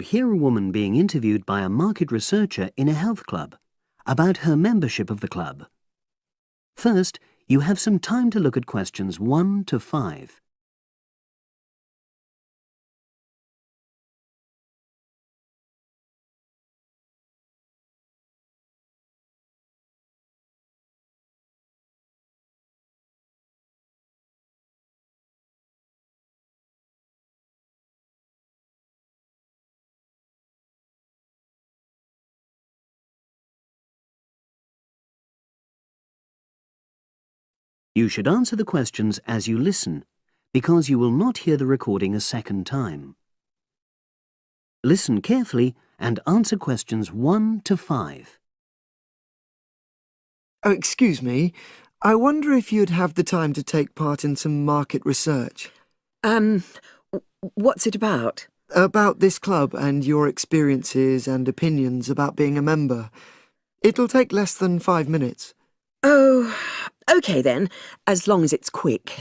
hear a woman being interviewed by a market researcher in a health club about her membership of the club. First, you have some time to look at questions 1 to 5. You should answer the questions as you listen, because you will not hear the recording a second time. Listen carefully and answer questions 1 to 5. Oh, excuse me. I wonder if you'd have the time to take part in some market research. What's it about? About this club and your experiences and opinions about being a member. It'll take less than 5 minutes. Oh, OK then, as long as it's quick.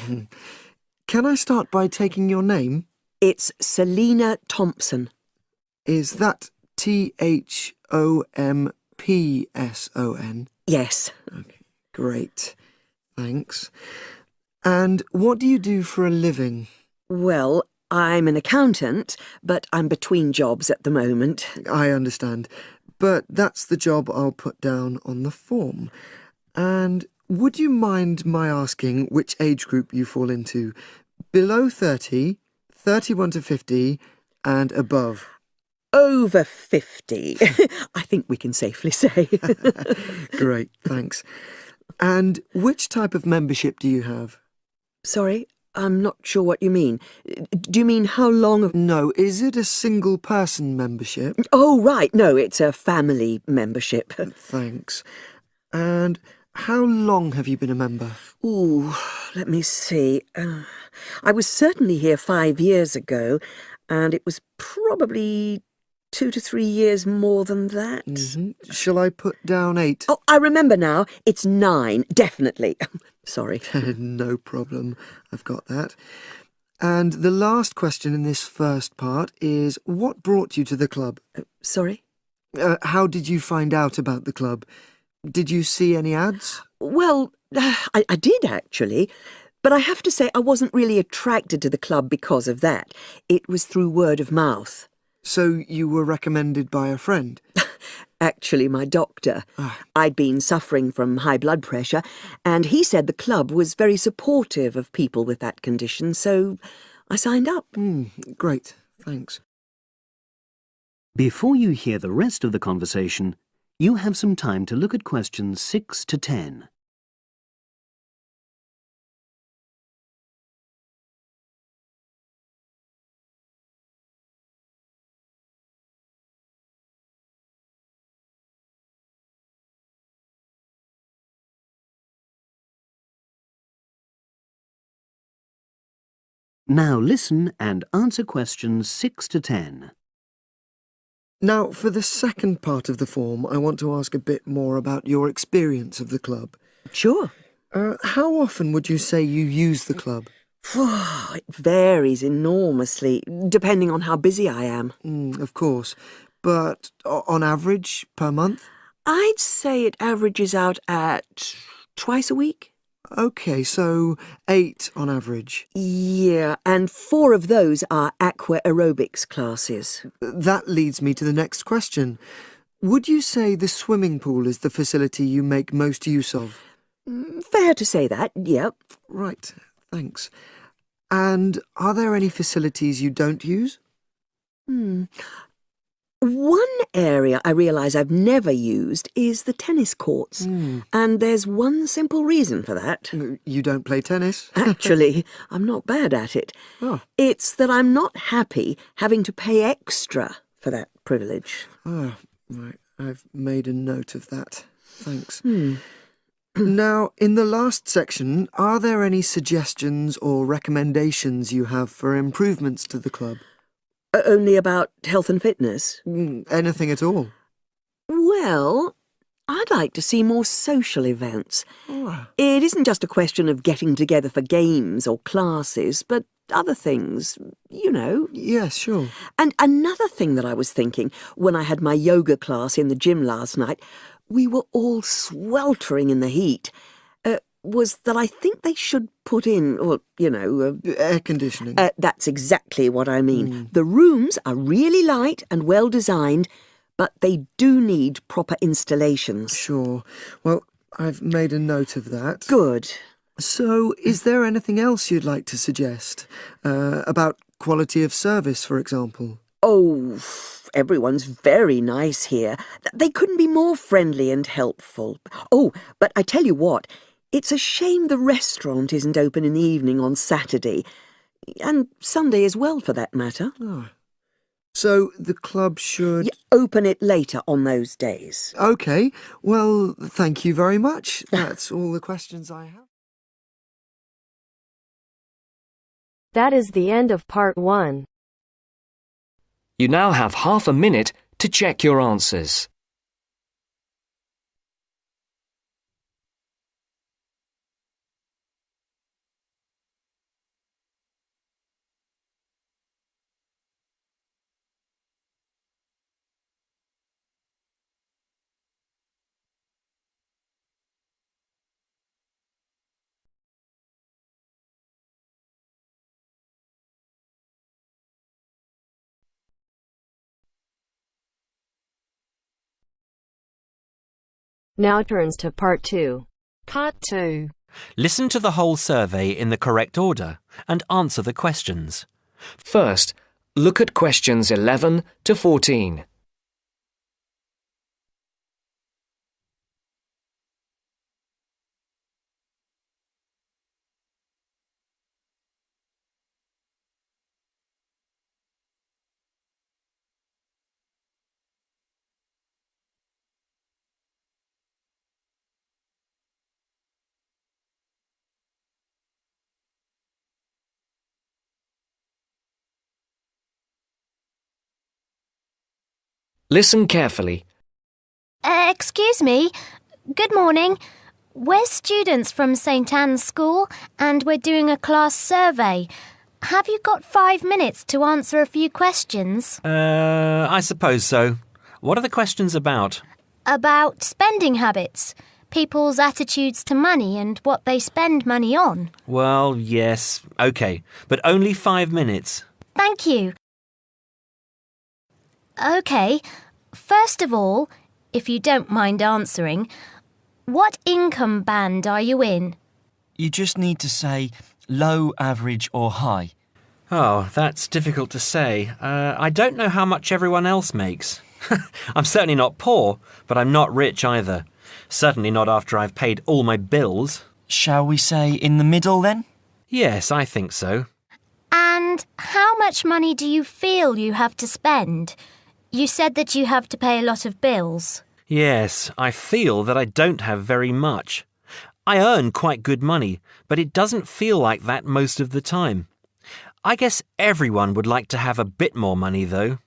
Can I start by taking your name? It's Selina Thompson. Is that Thompson? Yes. Okay, great. Thanks. And what do you do for a living? Well, I'm an accountant, but I'm between jobs at the moment. I understand. But that's the job I'll put down on the form. And would you mind my asking which age group you fall into? Below 30, 31 to 50, and above? Over 50, I think we can safely say. Great, thanks. And which type of membership do you have? Sorry, I'm not sure what you mean. Do you mean how long? No, is it a single-person membership? Oh, right, no, it's a family membership. Thanks. And how long have you been a member? Ooh, let me see. I was certainly here 5 years ago, and it was probably 2 to 3 years more than that. Shall I put down 8? Oh, I remember now. It's 9, definitely. Sorry. No problem. I've got that. And the last question in this first part is, what brought you to the club? Sorry? How did you find out about the club? Did you see any ads? Well, I did actually, but I have to say I wasn't really attracted to the club because of that. It was through word of mouth. So you were recommended by a friend? Actually, my doctor. I'd been suffering from high blood pressure, and he said the club was very supportive of people with that condition, so I signed up. Great, thanks. Before you hear the rest of the conversation, you have some time to look at questions 6 to 10. Now listen and answer questions 6 to 10. Now, for the second part of the form, I want to ask a bit more about your experience of the club. Sure. How often would you say you use the club? It varies enormously, depending on how busy I am. Of course. But on average, per month? I'd say it averages out at twice a week. OK, so 8 on average. Yeah, and 4 of those are aqua aerobics classes. That leads me to the next question. Would you say the swimming pool is the facility you make most use of? Fair to say that, yep. Right, thanks. And are there any facilities you don't use? One area I realise I've never used is the tennis courts. And there's one simple reason for that. You don't play tennis? Actually, I'm not bad at it. Oh. It's that I'm not happy having to pay extra for that privilege. Oh, right. I've made a note of that. Thanks. Now, in the last section, are there any suggestions or recommendations you have for improvements to the club? Only about health and fitness? Anything at all? Well, I'd like to see more social events. It isn't just a question of getting together for games or classes, but other things, you know. Yes, sure. And another thing that I was thinking when I had my yoga class in the gym last night, we were all sweltering in the heat, was that I think they should put in, well, you know... Air conditioning. That's exactly what I mean. The rooms are really light and well designed, but they do need proper installations. Sure. Well, I've made a note of that. Good. So, is there anything else you'd like to suggest? About quality of service, for example? Oh, everyone's very nice here. They couldn't be more friendly and helpful. Oh, but I tell you what, it's a shame the restaurant isn't open in the evening on Saturday, and Sunday as well, for that matter. Oh. So, the club should... Open it later on those days. OK. Well, thank you very much. That's all the questions I have. That is the end of part 1. You now have half a minute to check your answers. Now turns to part 2. Part 2. Listen to the whole survey in the correct order and answer the questions. First, look at questions 11 to 14. Listen carefully. Excuse me. Good morning. We're students from St. Anne's School and we're doing a class survey. Have you got 5 minutes to answer a few questions? I suppose so. What are the questions about? About spending habits, people's attitudes to money and what they spend money on. Well, yes, OK, but only 5 minutes. Thank you. OK, first of all, if you don't mind answering, what income band are you in? You just need to say low, average or high. Oh, that's difficult to say. I don't know how much everyone else makes. I'm certainly not poor, but I'm not rich either. Certainly not after I've paid all my bills. Shall we say in the middle then? Yes, I think so. And how much money do you feel you have to spend? You said that you have to pay a lot of bills. Yes, I feel that I don't have very much. I earn quite good money, but it doesn't feel like that most of the time. I guess everyone would like to have a bit more money, though.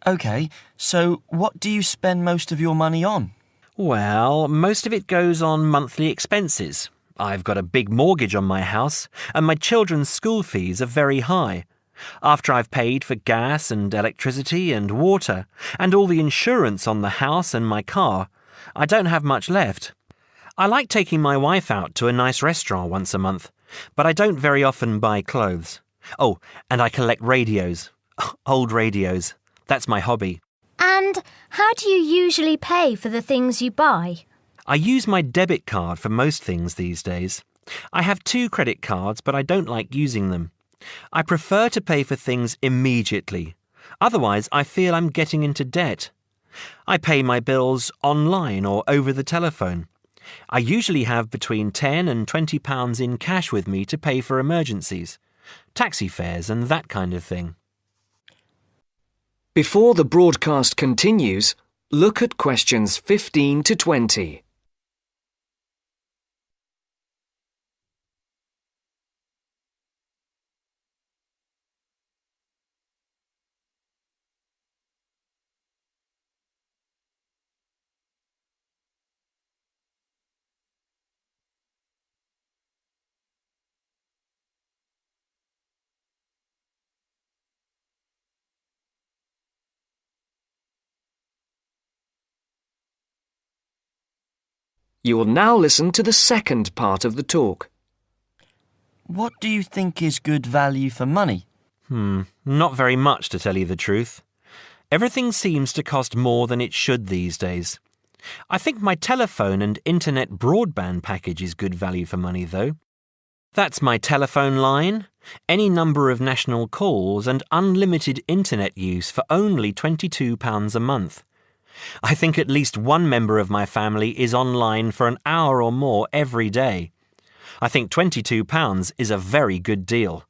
OK, so what do you spend most of your money on? Well, most of it goes on monthly expenses. I've got a big mortgage on my house, and my children's school fees are very high. After I've paid for gas and electricity and water, and all the insurance on the house and my car, I don't have much left. I like taking my wife out to a nice restaurant once a month, but I don't very often buy clothes. Oh, and I collect radios. Old radios. That's my hobby. And how do you usually pay for the things you buy? I use my debit card for most things these days. I have 2 credit cards, but I don't like using them. I prefer to pay for things immediately. Otherwise, I feel I'm getting into debt. I pay my bills online or over the telephone. I usually have between £10 and £20 in cash with me to pay for emergencies, taxi fares and that kind of thing. Before the broadcast continues, look at questions 15 to 20. You will now listen to the second part of the talk. What do you think is good value for money? Not very much, to tell you the truth. Everything seems to cost more than it should these days. I think my telephone and internet broadband package is good value for money, though. That's my telephone line, any number of national calls and unlimited internet use for only £22 a month. I think at least one member of my family is online for an hour or more every day. I think £22 is a very good deal.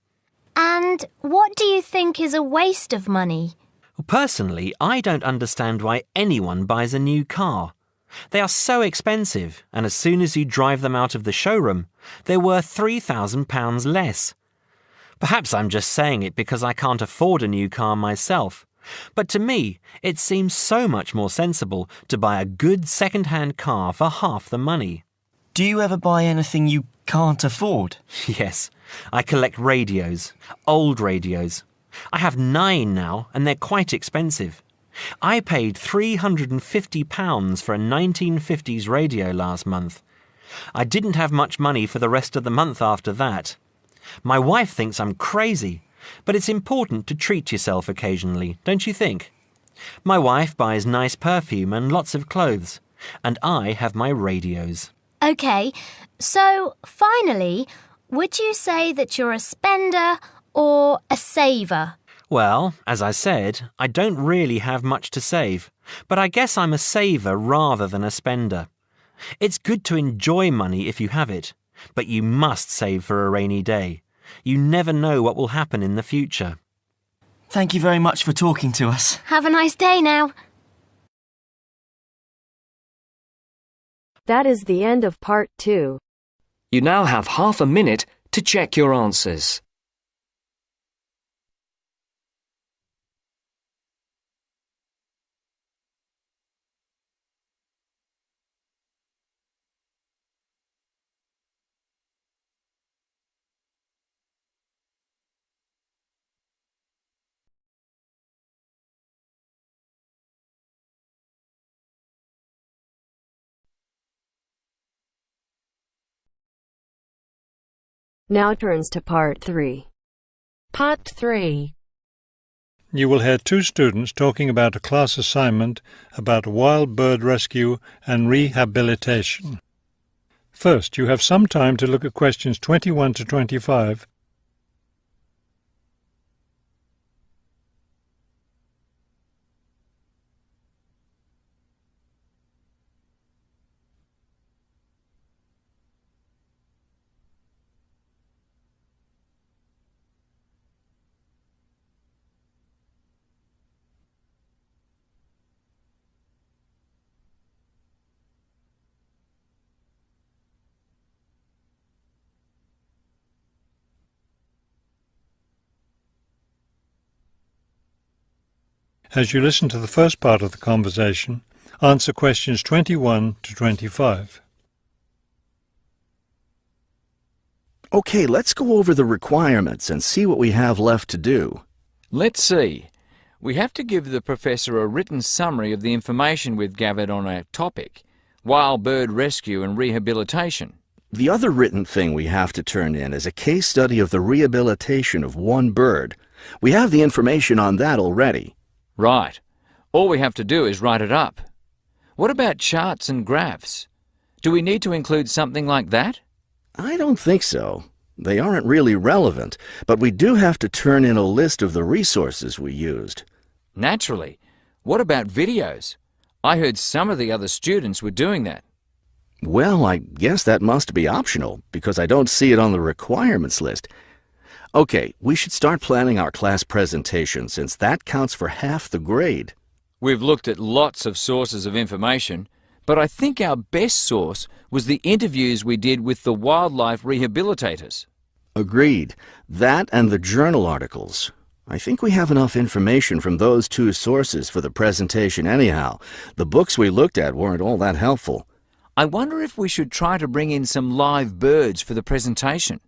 And what do you think is a waste of money? Personally, I don't understand why anyone buys a new car. They are so expensive, and as soon as you drive them out of the showroom, they're worth £3,000 less. Perhaps I'm just saying it because I can't afford a new car myself, but to me, it seems so much more sensible to buy a good second-hand car for half the money. Do you ever buy anything you can't afford? Yes, I collect radios, old radios. I have 9 now, and they're quite expensive. I paid £350 for a 1950s radio last month. I didn't have much money for the rest of the month after that. My wife thinks I'm crazy, but it's important to treat yourself occasionally, don't you think? My wife buys nice perfume and lots of clothes, and I have my radios. OK, so finally, would you say that you're a spender or a saver? Well, as I said, I don't really have much to save, but I guess I'm a saver rather than a spender. It's good to enjoy money if you have it, but you must save for a rainy day. You never know what will happen in the future. Thank you very much for talking to us. Have a nice day now. That is the end of part 2. You now have half a minute to check your answers. Now turns to part 3. Part 3. You will hear 2 students talking about a class assignment about wild bird rescue and rehabilitation. First, you have some time to look at questions 21 to 25. As you listen to the first part of the conversation, answer questions 21 to 25. Okay, let's go over the requirements and see what we have left to do. Let's see. We have to give the professor a written summary of the information we've gathered on our topic, wild bird rescue and rehabilitation. The other written thing we have to turn in is a case study of the rehabilitation of one bird. We have the information on that already. Right. All we have to do is write it up. What about charts and graphs? Do we need to include something like that? I don't think so. They aren't really relevant, but we do have to turn in a list of the resources we used. Naturally. What about videos? I heard some of the other students were doing that. Well, I guess that must be optional, because I don't see it on the requirements list. Okay, we should start planning our class presentation, since that counts for half the grade. We've looked at lots of sources of information, but I think our best source was the interviews we did with the wildlife rehabilitators. Agreed. That and the journal articles. I think we have enough information from those 2 sources for the presentation anyhow. The books we looked at weren't all that helpful. I wonder if we should try to bring in some live birds for the presentation.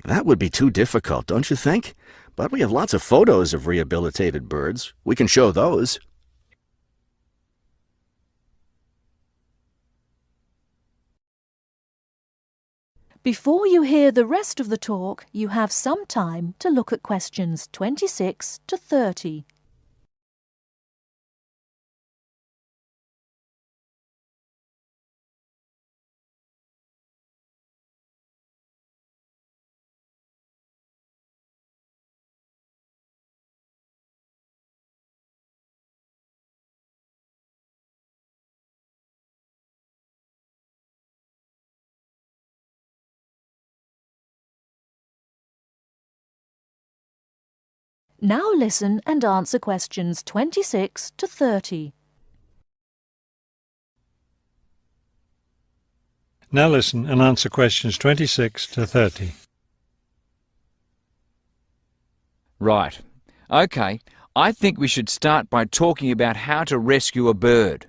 That would be too difficult, don't you think? But we have lots of photos of rehabilitated birds. We can show those. Before you hear the rest of the talk, you have some time to look at questions 26 to 30. Now listen and answer questions 26 to 30. Now listen and answer questions 26 to 30. Right. OK, I think we should start by talking about how to rescue a bird.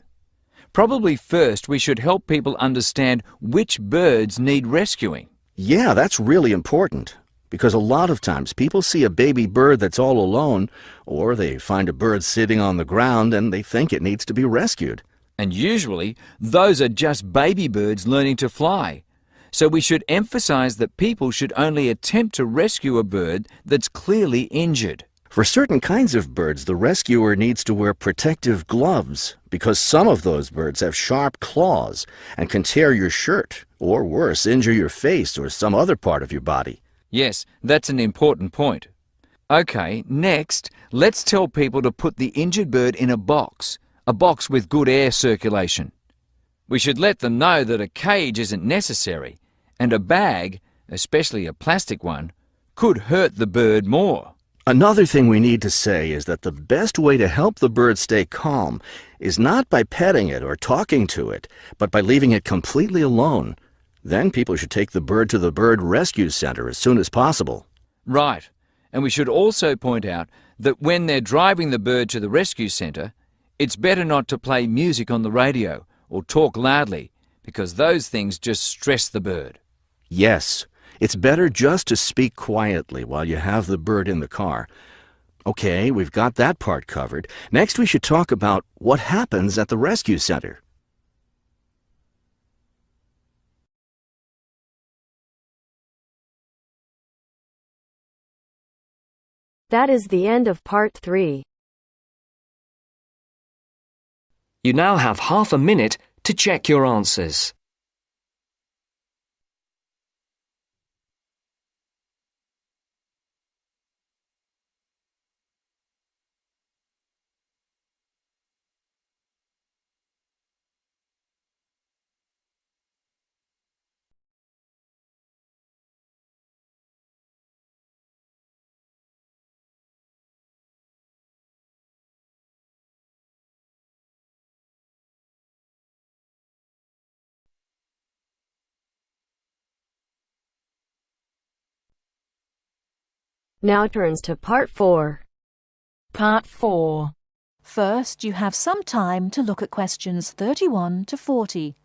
Probably first we should help people understand which birds need rescuing. Yeah, that's really important. Because a lot of times people see a baby bird that's all alone, or they find a bird sitting on the ground and they think it needs to be rescued. And usually, those are just baby birds learning to fly. So we should emphasize that people should only attempt to rescue a bird that's clearly injured. For certain kinds of birds, the rescuer needs to wear protective gloves because some of those birds have sharp claws and can tear your shirt, or worse, injure your face or some other part of your body. Yes, that's an important point. OK, next, let's tell people to put the injured bird in a box with good air circulation. We should let them know that a cage isn't necessary, and a bag, especially a plastic one, could hurt the bird more. Another thing we need to say is that the best way to help the bird stay calm is not by petting it or talking to it, but by leaving it completely alone. Then people should take the bird to the bird rescue center as soon as possible. Right. And we should also point out that when they're driving the bird to the rescue center, it's better not to play music on the radio or talk loudly, because those things just stress the bird. Yes, it's better just to speak quietly while you have the bird in the car. Okay, we've got that part covered. Next we should talk about what happens at the rescue center. That is the end of part 3. You now have half a minute to check your answers. Now turns to part 4. Part 4. First, you have some time to look at questions 31 to 40.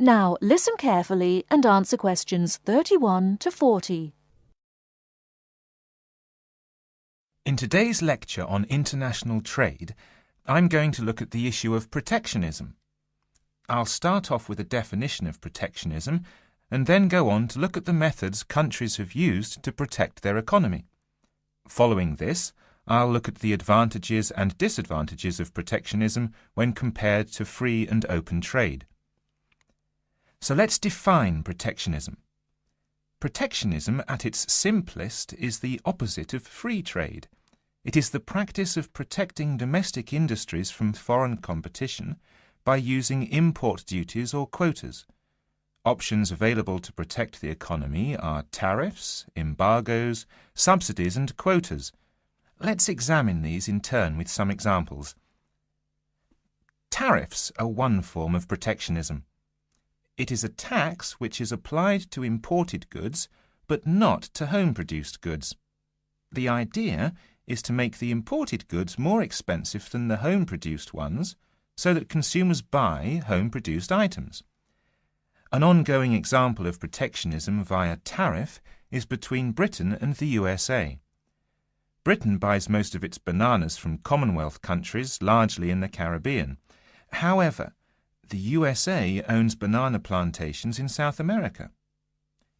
Now listen carefully and answer questions 31 to 40. In today's lecture on international trade, I'm going to look at the issue of protectionism. I'll start off with a definition of protectionism and then go on to look at the methods countries have used to protect their economy. Following this, I'll look at the advantages and disadvantages of protectionism when compared to free and open trade. So let's define protectionism. Protectionism, at its simplest, is the opposite of free trade. It is the practice of protecting domestic industries from foreign competition by using import duties or quotas. Options available to protect the economy are tariffs, embargoes, subsidies and quotas. Let's examine these in turn with some examples. Tariffs are one form of protectionism. It is a tax which is applied to imported goods, but not to home-produced goods. The idea is to make the imported goods more expensive than the home-produced ones, so that consumers buy home-produced items. An ongoing example of protectionism via tariff is between Britain and the USA. Britain buys most of its bananas from Commonwealth countries, largely in the Caribbean. However, the USA owns banana plantations in South America.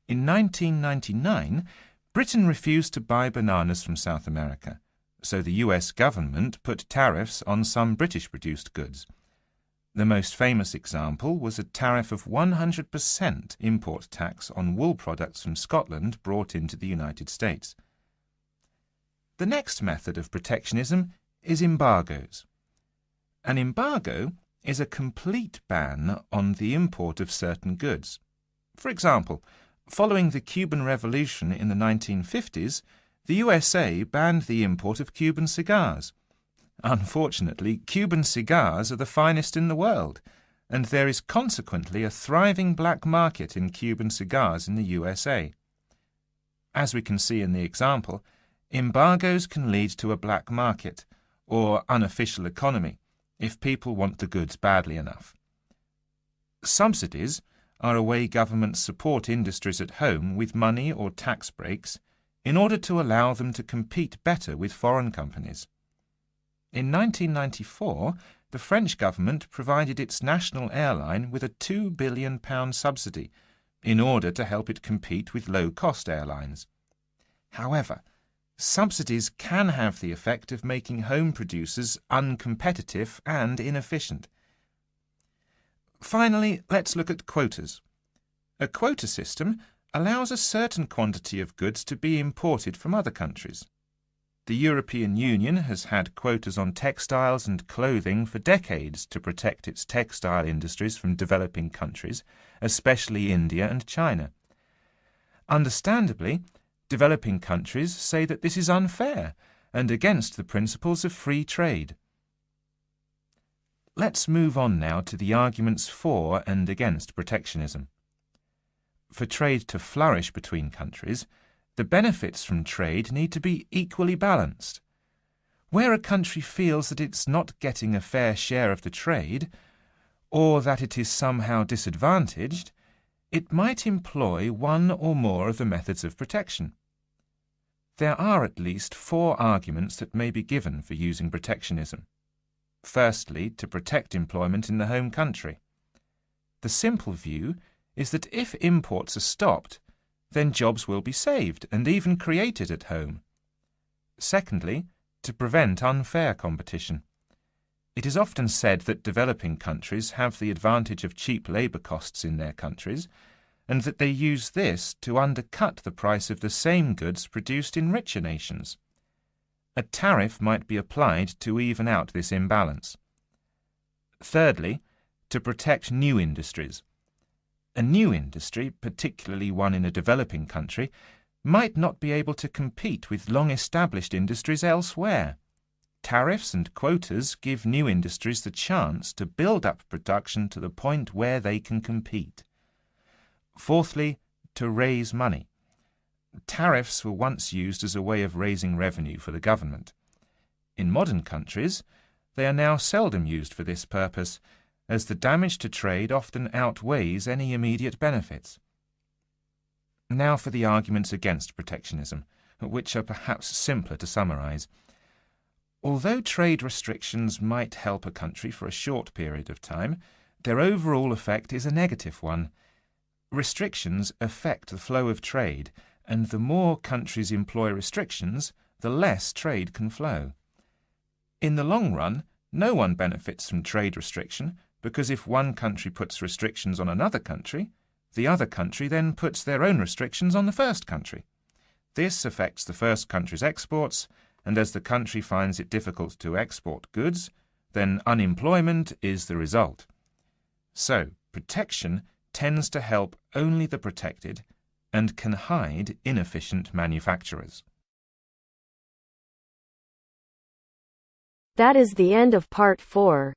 In 1999, Britain refused to buy bananas from South America, so the US government put tariffs on some British-produced goods. The most famous example was a tariff of 100% import tax on wool products from Scotland brought into the United States. The next method of protectionism is embargoes. An embargo is a complete ban on the import of certain goods. For example, following the Cuban Revolution in the 1950s, the USA banned the import of Cuban cigars. Unfortunately, Cuban cigars are the finest in the world, and there is consequently a thriving black market in Cuban cigars in the USA. As we can see in the example, embargoes can lead to a black market, or unofficial economy, if people want the goods badly enough. Subsidies are a way governments support industries at home with money or tax breaks in order to allow them to compete better with foreign companies. In 1994, the French government provided its national airline with a £2 billion subsidy in order to help it compete with low-cost airlines. However, subsidies can have the effect of making home producers uncompetitive and inefficient. Finally, let's look at quotas. A quota system allows a certain quantity of goods to be imported from other countries. The European Union has had quotas on textiles and clothing for decades to protect its textile industries from developing countries, especially India and China. Understandably, developing countries say that this is unfair and against the principles of free trade. Let's move on now to the arguments for and against protectionism. For trade to flourish between countries, the benefits from trade need to be equally balanced. Where a country feels that it's not getting a fair share of the trade, or that it is somehow disadvantaged, it might employ one or more of the methods of protection. There are at least 4 arguments that may be given for using protectionism. Firstly, to protect employment in the home country. The simple view is that if imports are stopped, then jobs will be saved and even created at home. Secondly, to prevent unfair competition. It is often said that developing countries have the advantage of cheap labour costs in their countries, and that they use this to undercut the price of the same goods produced in richer nations. A tariff might be applied to even out this imbalance. Thirdly, to protect new industries. A new industry, particularly one in a developing country, might not be able to compete with long-established industries elsewhere. Tariffs and quotas give new industries the chance to build up production to the point where they can compete. Fourthly, to raise money. Tariffs were once used as a way of raising revenue for the government. In modern countries, they are now seldom used for this purpose, as the damage to trade often outweighs any immediate benefits. Now for the arguments against protectionism, which are perhaps simpler to summarize. Although trade restrictions might help a country for a short period of time, their overall effect is a negative one. Restrictions affect the flow of trade, and the more countries employ restrictions, the less trade can flow. In the long run, no one benefits from trade restriction, because if one country puts restrictions on another country, the other country then puts their own restrictions on the first country. This affects the first country's exports, and as the country finds it difficult to export goods, then unemployment is the result. So, protection tends to help only the protected and can hide inefficient manufacturers. That is the end of part 4.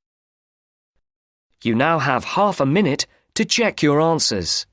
You now have half a minute to check your answers.